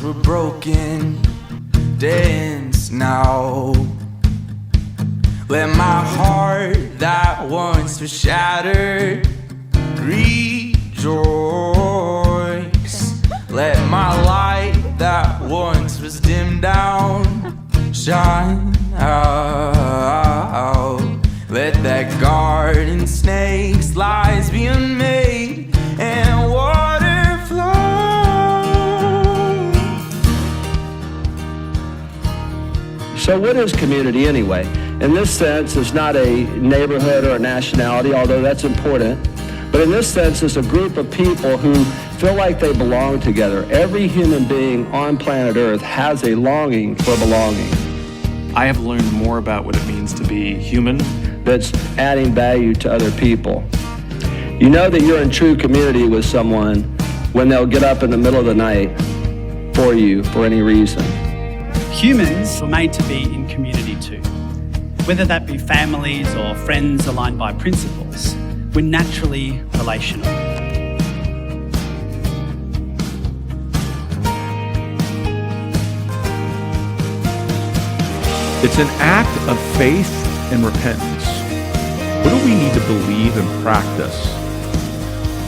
were broken, dance now. Let my heart that once was shattered rejoice. Let my light that once was dimmed down shine out. Let that garden snake's lies be unmade and water flow. So what is community anyway? In this sense, it's not a neighborhood or a nationality, although that's important. But in this sense, it's a group of people who feel like they belong together. Every human being on planet Earth has a longing for belonging. I have learned more about what it means to be human. That's adding value to other people. You know that you're in true community with someone when they'll get up in the middle of the night for you for any reason. Humans were made to be in community too. Whether that be families or friends aligned by principles, we're naturally relational. It's an act of faith and repentance. What do we need to believe and practice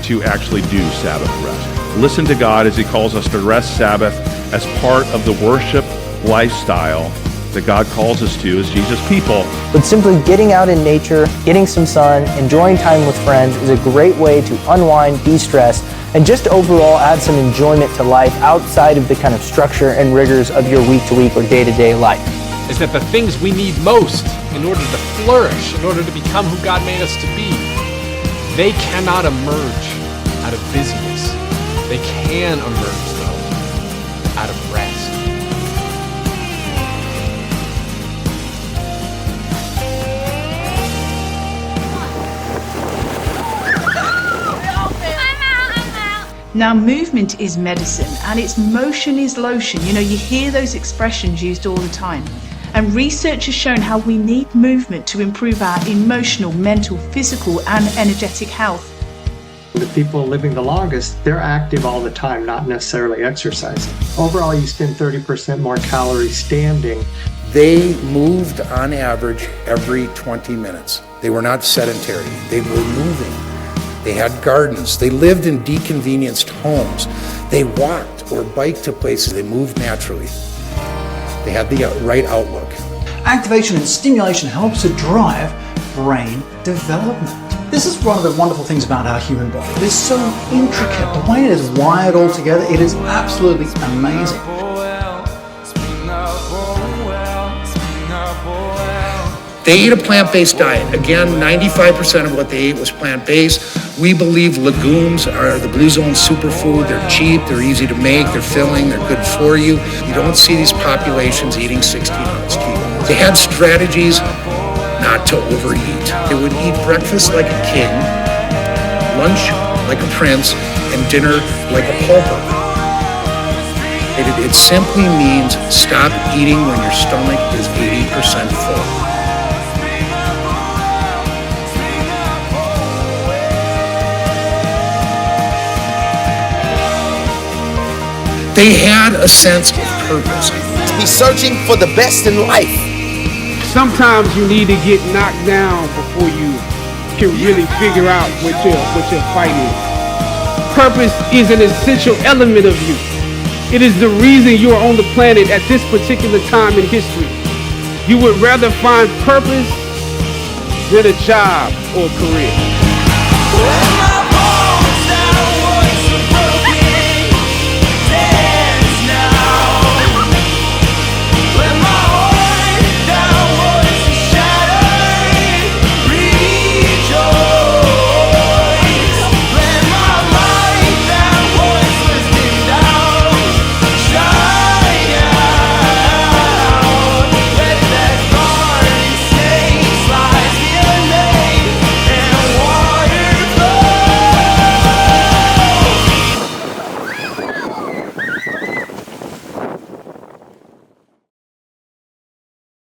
to actually do Sabbath rest? Listen to God as He calls us to rest Sabbath as part of the worship lifestyle that God calls us to as Jesus' people. But simply getting out in nature, getting some sun, enjoying time with friends is a great way to unwind, de-stress, and just overall add some enjoyment to life outside of the kind of structure and rigors of your week-to-week or day-to-day life. Is that the things we need most in order to flourish, in order to become who God made us to be, they cannot emerge out of busyness. They can emerge, though, out of rest. Now, movement is medicine and its motion is lotion. You know, you hear those expressions used all the time. And research has shown how we need movement to improve our emotional, mental, physical, and energetic health. The people living the longest, they're active all the time, not necessarily exercising. Overall, you spend 30% more calories standing. They moved on average every 20 minutes. They were not sedentary. They were moving. They had gardens. They lived in deconvenienced homes. They walked or biked to places. They moved naturally. They had the right outlook. Activation and stimulation helps to drive brain development. This is one of the wonderful things about our human body. It is so intricate. The way it is wired all together, it is absolutely amazing. They eat a plant-based diet. Again, 95% of what they ate was plant-based. We believe legumes are the Blue Zone superfood. They're cheap, they're easy to make, they're filling, they're good for you. You don't see these populations eating 16-ounce kilos. They had strategies not to overeat. They would eat breakfast like a king, lunch like a prince, and dinner like a pauper. It simply means stop eating when your stomach is 80% full. They had a sense of purpose. To be searching for the best in life. Sometimes you need to get knocked down before you can really figure out what your fight is. Purpose is an essential element of you. It is the reason you are on the planet at this particular time in history. You would rather find purpose than a job or a career.